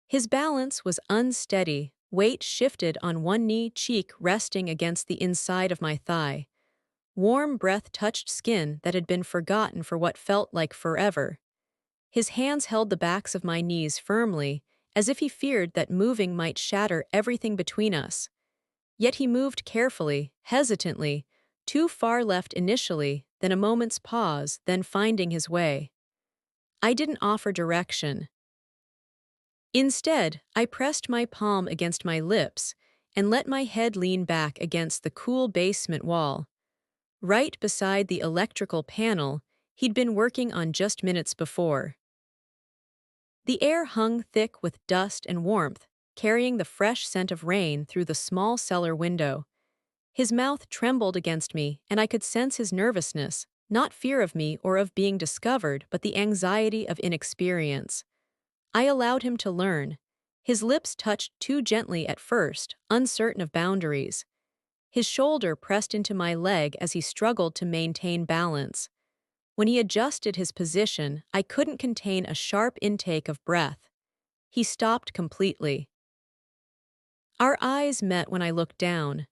His balance was unsteady, weight shifted on one knee, cheek resting against the inside of my thigh. Warm breath touched skin that had been forgotten for what felt like forever. His hands held the backs of my knees firmly, as if he feared that moving might shatter everything between us. Yet he moved carefully, hesitantly, too far left initially, then a moment's pause, then finding his way. I didn't offer direction. Instead, I pressed my palm against my lips and let my head lean back against the cool basement wall. Right beside the electrical panel he'd been working on just minutes before. The air hung thick with dust and warmth, carrying the fresh scent of rain through the small cellar window. His mouth trembled against me, and I could sense his nervousness, not fear of me or of being discovered, but the anxiety of inexperience. I allowed him to learn. His lips touched too gently at first, uncertain of boundaries. His shoulder pressed into my leg as he struggled to maintain balance. When he adjusted his position, I couldn't contain a sharp intake of breath. He stopped completely. Our eyes met when I looked down.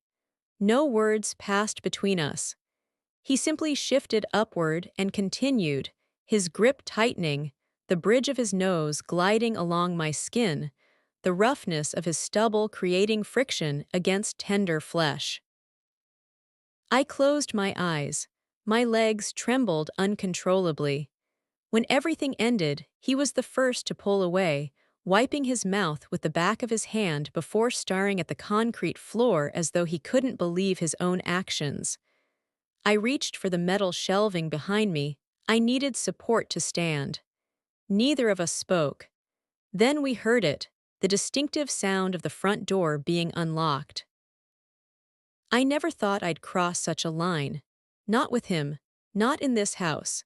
No words passed between us. He simply shifted upward and continued, his grip tightening, the bridge of his nose gliding along my skin, the roughness of his stubble creating friction against tender flesh. I closed my eyes. My legs trembled uncontrollably. When everything ended, he was the first to pull away, wiping his mouth with the back of his hand before staring at the concrete floor as though he couldn't believe his own actions. I reached for the metal shelving behind me. I needed support to stand. Neither of us spoke. Then we heard it, the distinctive sound of the front door being unlocked. I never thought I'd cross such a line. Not with him, not in this house,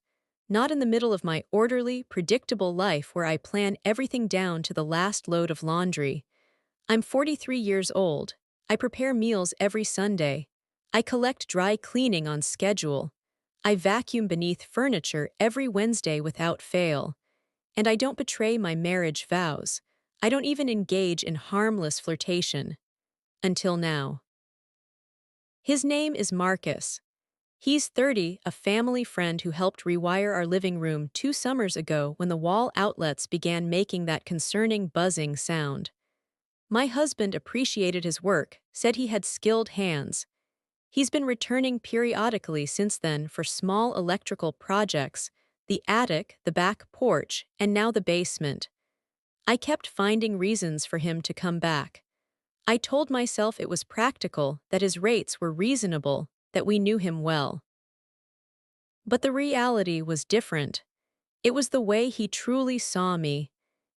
not in the middle of my orderly, predictable life where I plan everything down to the last load of laundry. I'm 43 years old. I prepare meals every Sunday. I collect dry cleaning on schedule. I vacuum beneath furniture every Wednesday without fail. And I don't betray my marriage vows. I don't even engage in harmless flirtation. Until now. His name is Marcus. He's 30, a family friend who helped rewire our living room 2 summers ago when the wall outlets began making that concerning buzzing sound. My husband appreciated his work, said he had skilled hands. He's been returning periodically since then for small electrical projects, the attic, the back porch, and now the basement. I kept finding reasons for him to come back. I told myself it was practical, that his rates were reasonable, that we knew him well. But the reality was different. It was the way he truly saw me.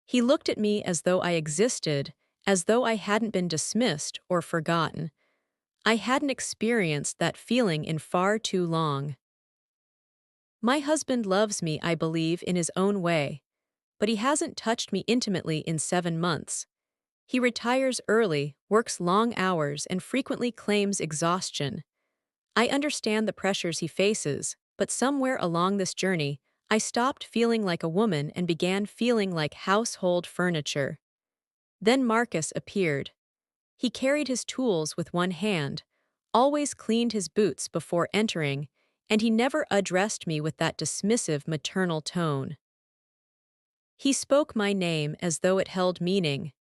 He looked at me as though I existed, as though I hadn't been dismissed or forgotten. I hadn't experienced that feeling in far too long. My husband loves me, I believe, in his own way, but he hasn't touched me intimately in 7 months. He retires early, works long hours, and frequently claims exhaustion. I understand the pressures he faces, but somewhere along this journey, I stopped feeling like a woman and began feeling like household furniture. Then Marcus appeared. He carried his tools with one hand, always cleaned his boots before entering, and he never addressed me with that dismissive maternal tone. He spoke my name as though it held meaning.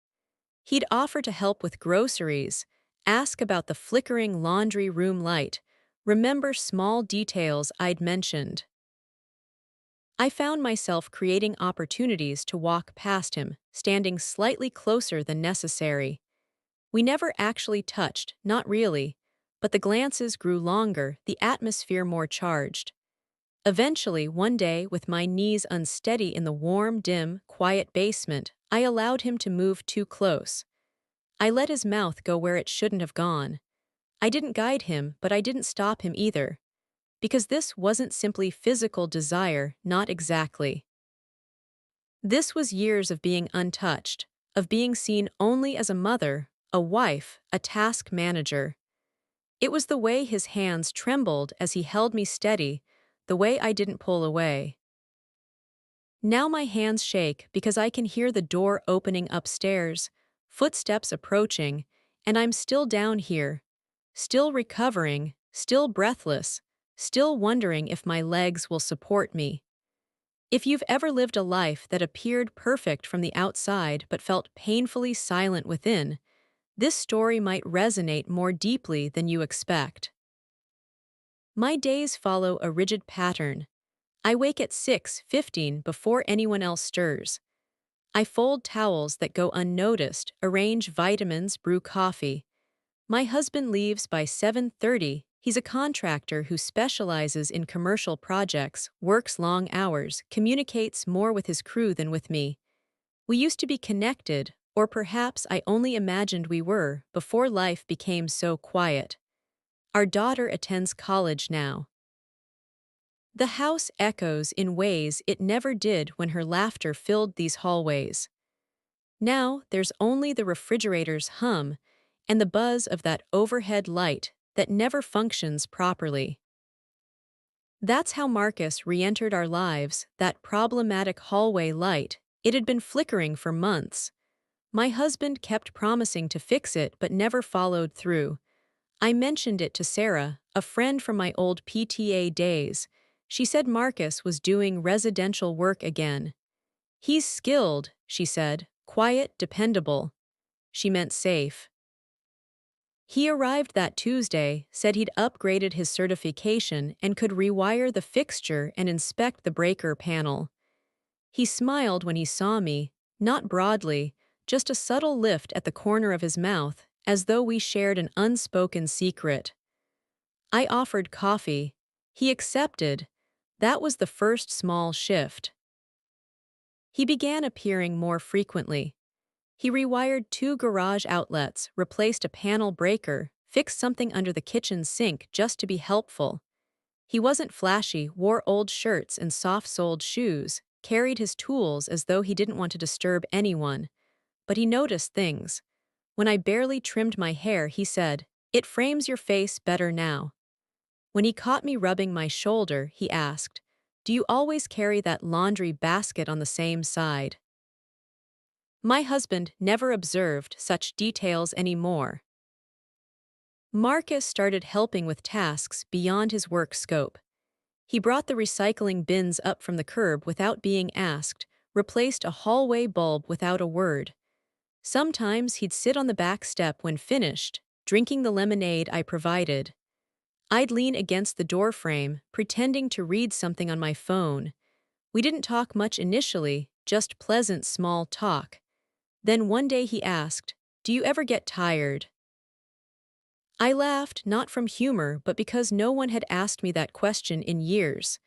He'd offer to help with groceries, ask about the flickering laundry room light, remember small details I'd mentioned. I found myself creating opportunities to walk past him, standing slightly closer than necessary. We never actually touched, not really, but the glances grew longer, the atmosphere more charged. Eventually, one day, with my knees unsteady in the warm, dim, quiet basement, I allowed him to move too close. I let his mouth go where it shouldn't have gone. I didn't guide him, but I didn't stop him either. Because this wasn't simply physical desire, not exactly. This was years of being untouched, of being seen only as a mother, a wife, a task manager. It was the way his hands trembled as he held me steady, the way I didn't pull away. Now my hands shake because I can hear the door opening upstairs, footsteps approaching, and I'm still down here, still recovering, still breathless, still wondering if my legs will support me. If you've ever lived a life that appeared perfect from the outside but felt painfully silent within, this story might resonate more deeply than you expect. My days follow a rigid pattern. I wake at 6:15 before anyone else stirs. I fold towels that go unnoticed, arrange vitamins, brew coffee. My husband leaves by 7:30. He's a contractor who specializes in commercial projects, works long hours, communicates more with his crew than with me. We used to be connected, or perhaps I only imagined we were, before life became so quiet. Our daughter attends college now. The house echoes in ways it never did when her laughter filled these hallways. Now there's only the refrigerator's hum and the buzz of that overhead light that never functions properly. That's how Marcus re-entered our lives, that problematic hallway light. It had been flickering for months. My husband kept promising to fix it but never followed through. I mentioned it to Sarah, a friend from my old PTA days. She said Marcus was doing residential work again. He's skilled, she said, quiet, dependable. She meant safe. He arrived that Tuesday, said he'd upgraded his certification and could rewire the fixture and inspect the breaker panel. He smiled when he saw me, not broadly, just a subtle lift at the corner of his mouth, as though we shared an unspoken secret. I offered coffee. He accepted. That was the first small shift. He began appearing more frequently. He rewired 2 garage outlets, replaced a panel breaker, fixed something under the kitchen sink just to be helpful. He wasn't flashy, wore old shirts and soft-soled shoes, carried his tools as though he didn't want to disturb anyone. But he noticed things. When I barely trimmed my hair, he said, "It frames your face better now." When he caught me rubbing my shoulder, he asked, "Do you always carry that laundry basket on the same side?" My husband never observed such details anymore. Marcus started helping with tasks beyond his work scope. He brought the recycling bins up from the curb without being asked, replaced a hallway bulb without a word. Sometimes he'd sit on the back step when finished, drinking the lemonade I provided. I'd lean against the doorframe, pretending to read something on my phone. We didn't talk much initially, just pleasant small talk. Then one day he asked, "Do you ever get tired?" I laughed, not from humor, but because no one had asked me that question in years.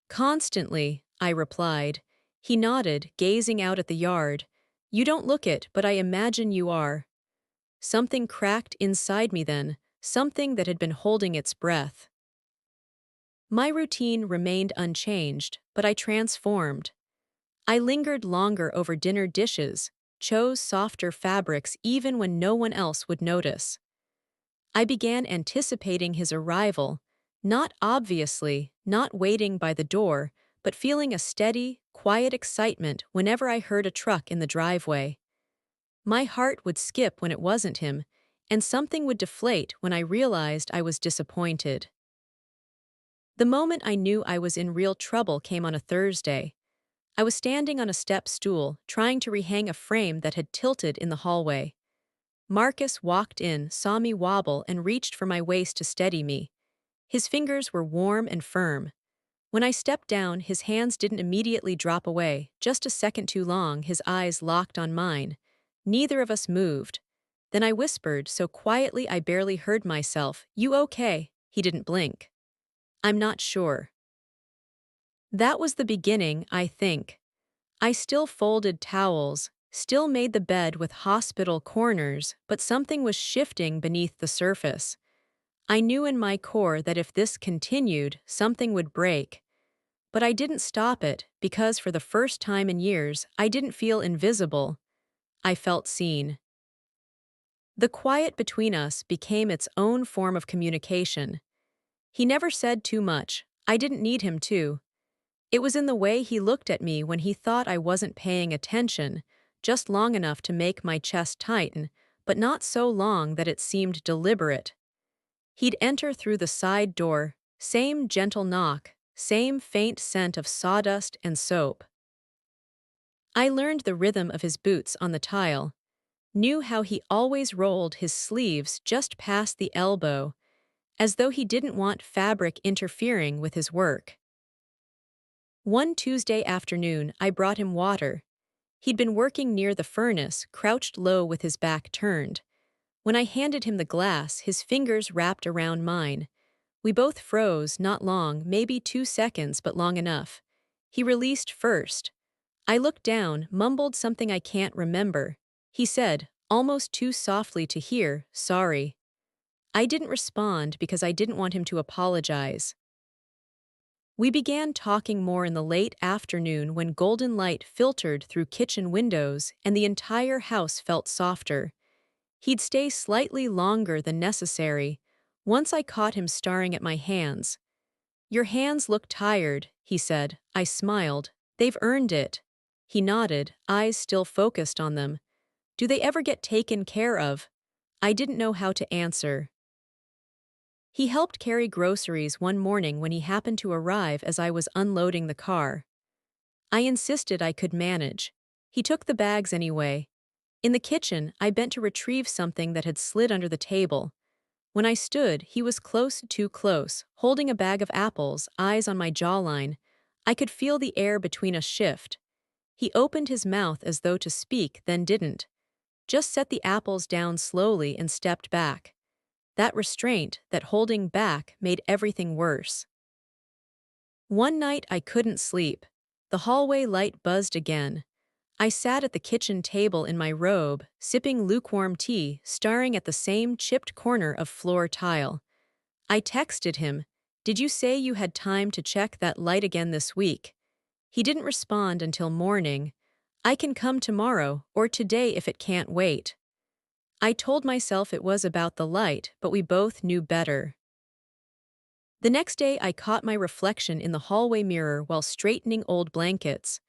"Constantly," I replied. He nodded, gazing out at the yard. "You don't look it, but I imagine you are." Something cracked inside me then, something that had been holding its breath. My routine remained unchanged, but I transformed. I lingered longer over dinner dishes, chose softer fabrics even when no one else would notice. I began anticipating his arrival, not obviously, not waiting by the door, but feeling a steady, quiet excitement whenever I heard a truck in the driveway. My heart would skip when it wasn't him, and something would deflate when I realized I was disappointed. The moment I knew I was in real trouble came on a Thursday. I was standing on a step stool, trying to rehang a frame that had tilted in the hallway. Marcus walked in, saw me wobble, and reached for my waist to steady me. His fingers were warm and firm. When I stepped down, his hands didn't immediately drop away, just a second too long, his eyes locked on mine. Neither of us moved. Then I whispered, so quietly I barely heard myself, "You okay?" He didn't blink. "I'm not sure." That was the beginning, I think. I still folded towels, still made the bed with hospital corners, but something was shifting beneath the surface. I knew in my core that if this continued, something would break. But I didn't stop it, because for the first time in years, I didn't feel invisible. I felt seen. The quiet between us became its own form of communication. He never said too much. I didn't need him to. It was in the way he looked at me when he thought I wasn't paying attention, just long enough to make my chest tighten, but not so long that it seemed deliberate. He'd enter through the side door, same gentle knock, same faint scent of sawdust and soap. I learned the rhythm of his boots on the tile, knew how he always rolled his sleeves just past the elbow, as though he didn't want fabric interfering with his work. One Tuesday afternoon, I brought him water. He'd been working near the furnace, crouched low with his back turned. When I handed him the glass, his fingers wrapped around mine. We both froze, not long, maybe 2 seconds, but long enough. He released first. I looked down, mumbled something I can't remember. He said, almost too softly to hear, sorry. I didn't respond because I didn't want him to apologize. We began talking more in the late afternoon when golden light filtered through kitchen windows and the entire house felt softer. He'd stay slightly longer than necessary. Once I caught him staring at my hands. Your hands look tired, he said. I smiled. They've earned it. He nodded, eyes still focused on them. Do they ever get taken care of? I didn't know how to answer. He helped carry groceries one morning when he happened to arrive as I was unloading the car. I insisted I could manage. He took the bags anyway. In the kitchen, I bent to retrieve something that had slid under the table. When I stood, he was close, too close, holding a bag of apples, eyes on my jawline. I could feel the air between us shift. He opened his mouth as though to speak, then didn't. Just set the apples down slowly and stepped back. That restraint, that holding back, made everything worse. One night I couldn't sleep. The hallway light buzzed again. I sat at the kitchen table in my robe, sipping lukewarm tea, staring at the same chipped corner of floor tile. I texted him, "Did you say you had time to check that light again this week?" He didn't respond until morning. I can come tomorrow, or today if it can't wait. I told myself it was about the light, but we both knew better. The next day I caught my reflection in the hallway mirror while straightening old blankets.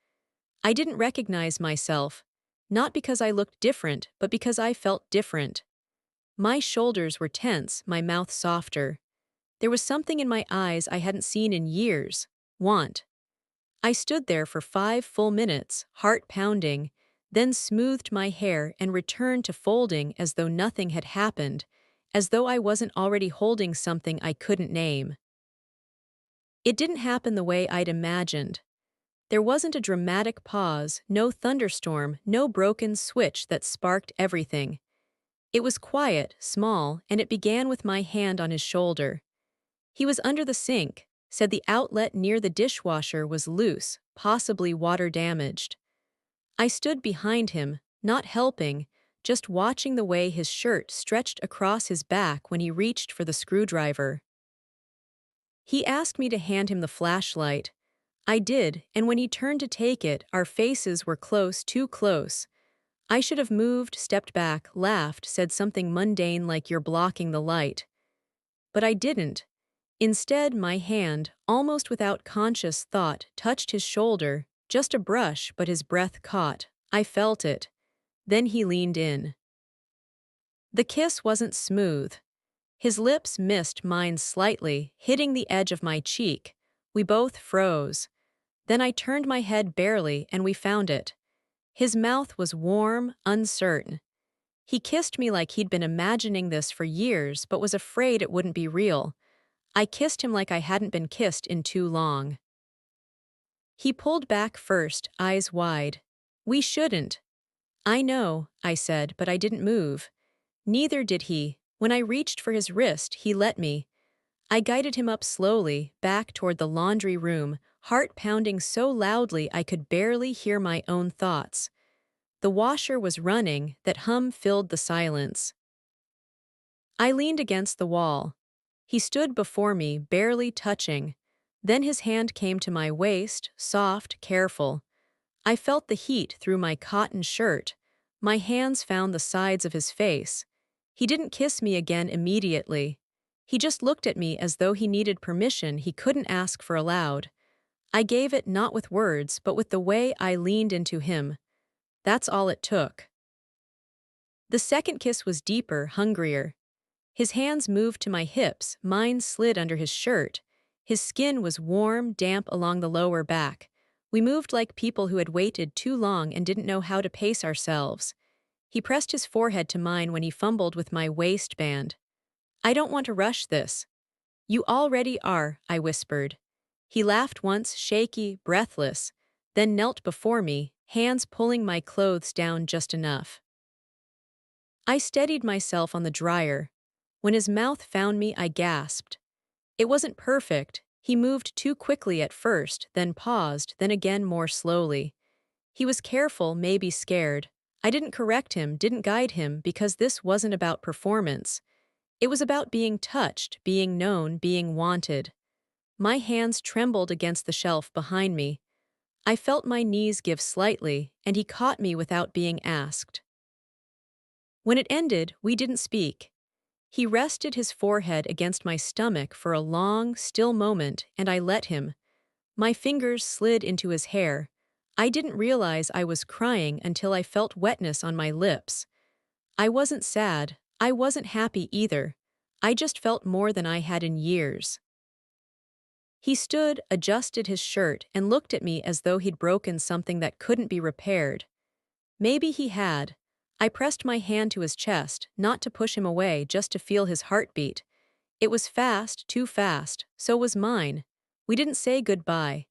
I didn't recognize myself, not because I looked different, but because I felt different. My shoulders were tense, my mouth softer. There was something in my eyes I hadn't seen in years, want. I stood there for 5 full minutes, heart pounding, then smoothed my hair and returned to folding as though nothing had happened, as though I wasn't already holding something I couldn't name. It didn't happen the way I'd imagined. There wasn't a dramatic pause, no thunderstorm, no broken switch that sparked everything. It was quiet, small, and it began with my hand on his shoulder. He was under the sink, said the outlet near the dishwasher was loose, possibly water-damaged. I stood behind him, not helping, just watching the way his shirt stretched across his back when he reached for the screwdriver. He asked me to hand him the flashlight. I did, and when he turned to take it, our faces were close, too close. I should have moved, stepped back, laughed, said something mundane like "you're blocking the light." But I didn't. Instead, my hand, almost without conscious thought, touched his shoulder, just a brush, but his breath caught. I felt it. Then he leaned in. The kiss wasn't smooth. His lips missed mine slightly, hitting the edge of my cheek. We both froze. Then I turned my head barely, and we found it. His mouth was warm, uncertain. He kissed me like he'd been imagining this for years, but was afraid it wouldn't be real. I kissed him like I hadn't been kissed in too long. He pulled back first, eyes wide. "We shouldn't." "I know," I said, but I didn't move. Neither did he. When I reached for his wrist, he let me. I guided him up slowly, back toward the laundry room, heart pounding so loudly I could barely hear my own thoughts. The washer was running, that hum filled the silence. I leaned against the wall. He stood before me, barely touching. Then his hand came to my waist, soft, careful. I felt the heat through my cotton shirt. My hands found the sides of his face. He didn't kiss me again immediately. He just looked at me as though he needed permission he couldn't ask for aloud. I gave it not with words, but with the way I leaned into him. That's all it took. The second kiss was deeper, hungrier. His hands moved to my hips, mine slid under his shirt. His skin was warm, damp along the lower back. We moved like people who had waited too long and didn't know how to pace ourselves. He pressed his forehead to mine when he fumbled with my waistband. I don't want to rush this. You already are, I whispered. He laughed once, shaky, breathless, then knelt before me, hands pulling my clothes down just enough. I steadied myself on the dryer. When his mouth found me, I gasped. It wasn't perfect. He moved too quickly at first, then paused, then again more slowly. He was careful, maybe scared. I didn't correct him, didn't guide him, because this wasn't about performance. It was about being touched, being known, being wanted. My hands trembled against the shelf behind me. I felt my knees give slightly, and he caught me without being asked. When it ended, we didn't speak. He rested his forehead against my stomach for a long, still moment, and I let him. My fingers slid into his hair. I didn't realize I was crying until I felt wetness on my lips. I wasn't sad. I wasn't happy either. I just felt more than I had in years. He stood, adjusted his shirt, and looked at me as though he'd broken something that couldn't be repaired. Maybe he had. I pressed my hand to his chest, not to push him away, just to feel his heartbeat. It was fast, too fast, so was mine. We didn't say goodbye.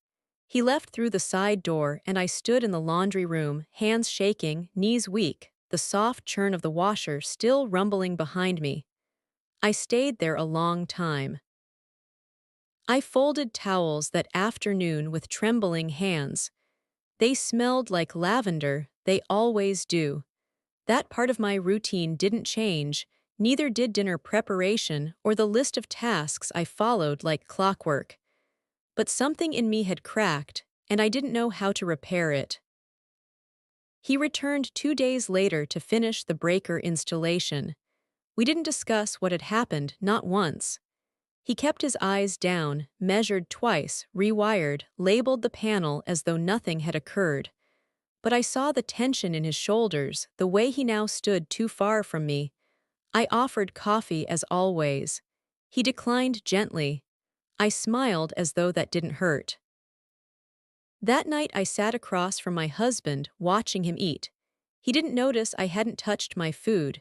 He left through the side door, and I stood in the laundry room, hands shaking, knees weak, the soft churn of the washer still rumbling behind me. I stayed there a long time. I folded towels that afternoon with trembling hands. They smelled like lavender, they always do. That part of my routine didn't change, neither did dinner preparation or the list of tasks I followed like clockwork. But something in me had cracked, and I didn't know how to repair it. He returned 2 days later to finish the breaker installation. We didn't discuss what had happened, not once. He kept his eyes down, measured twice, rewired, labeled the panel as though nothing had occurred. But I saw the tension in his shoulders, the way he now stood too far from me. I offered coffee as always. He declined gently. I smiled as though that didn't hurt. That night I sat across from my husband, watching him eat. He didn't notice I hadn't touched my food.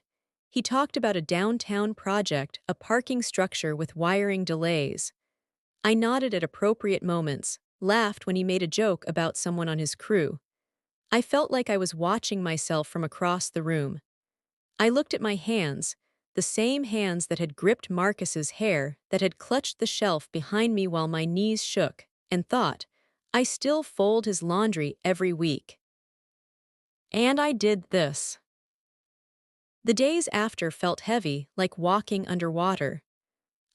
He talked about a downtown project, a parking structure with wiring delays. I nodded at appropriate moments, laughed when he made a joke about someone on his crew. I felt like I was watching myself from across the room. I looked at my hands, the same hands that had gripped Marcus's hair, that had clutched the shelf behind me while my knees shook, and thought, I still fold his laundry every week. And I did this. The days after felt heavy, like walking underwater.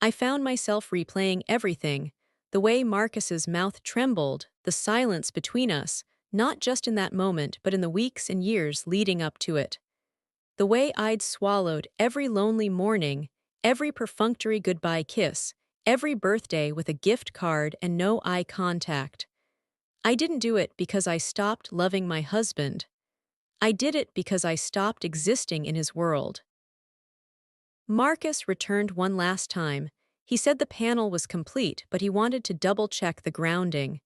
I found myself replaying everything, the way Marcus's mouth trembled, the silence between us, not just in that moment but in the weeks and years leading up to it. The way I'd swallowed every lonely morning, every perfunctory goodbye kiss, every birthday with a gift card and no eye contact. I didn't do it because I stopped loving my husband. I did it because I stopped existing in his world. Marcus returned one last time. He said the panel was complete, but he wanted to double-check the grounding.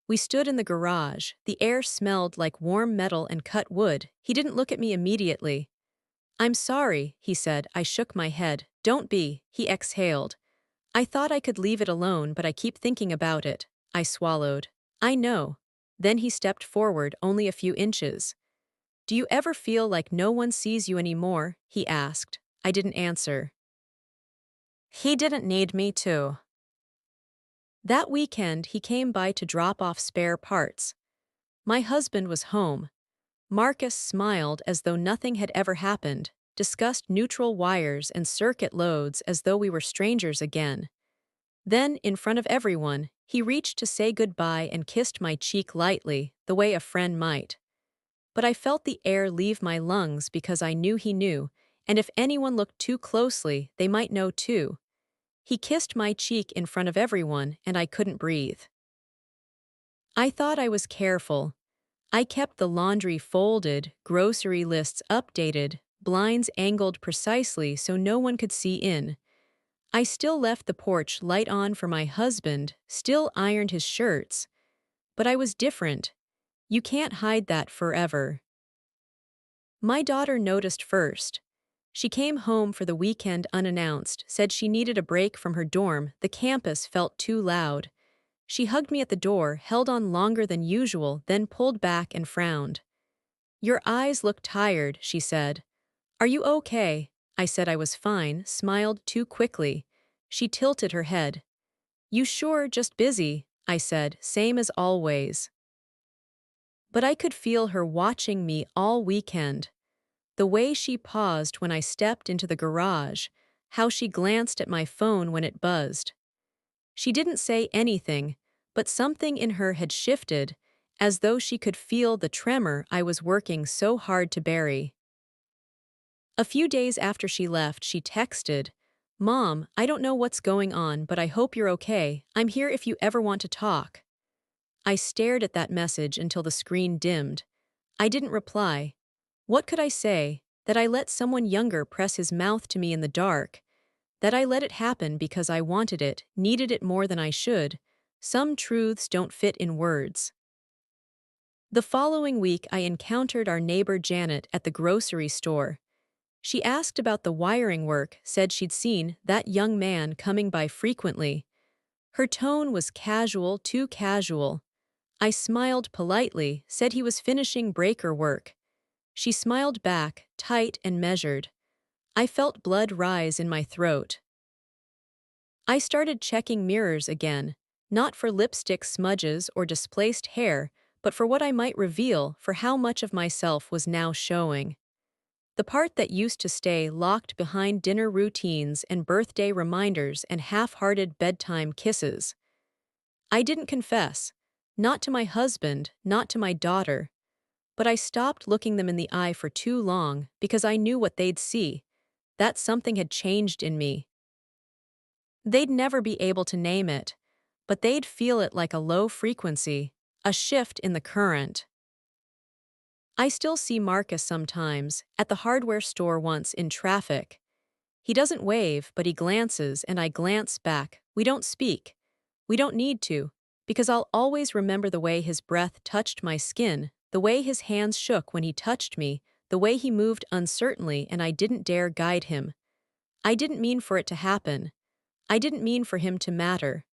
We stood in the garage. The air smelled like warm metal and cut wood. He didn't look at me immediately. I'm sorry, he said. I shook my head. Don't be, he exhaled. I thought I could leave it alone, but I keep thinking about it. I swallowed. I know. Then he stepped forward only a few inches. Do you ever feel like no one sees you anymore? He asked. I didn't answer. He didn't need me to. That weekend, he came by to drop off spare parts. My husband was home. Marcus smiled as though nothing had ever happened, discussed neutral wires and circuit loads as though we were strangers again. Then, in front of everyone, he reached to say goodbye and kissed my cheek lightly, the way a friend might. But I felt the air leave my lungs because I knew he knew, and if anyone looked too closely, they might know too. He kissed my cheek in front of everyone, and I couldn't breathe. I thought I was careful. I kept the laundry folded, grocery lists updated, blinds angled precisely so no one could see in. I still left the porch light on for my husband, still ironed his shirts. But I was different. You can't hide that forever. My daughter noticed first. She came home for the weekend unannounced, said she needed a break from her dorm, the campus felt too loud. She hugged me at the door, held on longer than usual, then pulled back and frowned. "Your eyes look tired," she said. "Are you okay?" I said I was fine, smiled too quickly. She tilted her head. "You sure just busy?" I said, same as always. But I could feel her watching me all weekend. The way she paused when I stepped into the garage, how she glanced at my phone when it buzzed. She didn't say anything, but something in her had shifted, as though she could feel the tremor I was working so hard to bury. A few days after she left, she texted, "Mom, I don't know what's going on, but I hope you're okay. I'm here if you ever want to talk." I stared at that message until the screen dimmed. I didn't reply. What could I say? That I let someone younger press his mouth to me in the dark? That I let it happen because I wanted it, needed it more than I should? Some truths don't fit in words. The following week, I encountered our neighbor Janet at the grocery store. She asked about the wiring work, said she'd seen that young man coming by frequently. Her tone was casual, too casual. I smiled politely, said he was finishing breaker work. She smiled back, tight and measured. I felt blood rise in my throat. I started checking mirrors again, not for lipstick smudges or displaced hair, but for what I might reveal, for how much of myself was now showing. The part that used to stay locked behind dinner routines and birthday reminders and half-hearted bedtime kisses. I didn't confess, not to my husband, not to my daughter, but I stopped looking them in the eye for too long because I knew what they'd see, that something had changed in me. They'd never be able to name it, but they'd feel it like a low frequency, a shift in the current. I still see Marcus sometimes, at the hardware store once in traffic. He doesn't wave, but he glances and I glance back. We don't speak. We don't need to, because I'll always remember the way his breath touched my skin, the way his hands shook when he touched me, the way he moved uncertainly and I didn't dare guide him. I didn't mean for it to happen. I didn't mean for him to matter.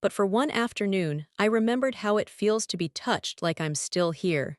But for one afternoon, I remembered how it feels to be touched like I'm still here.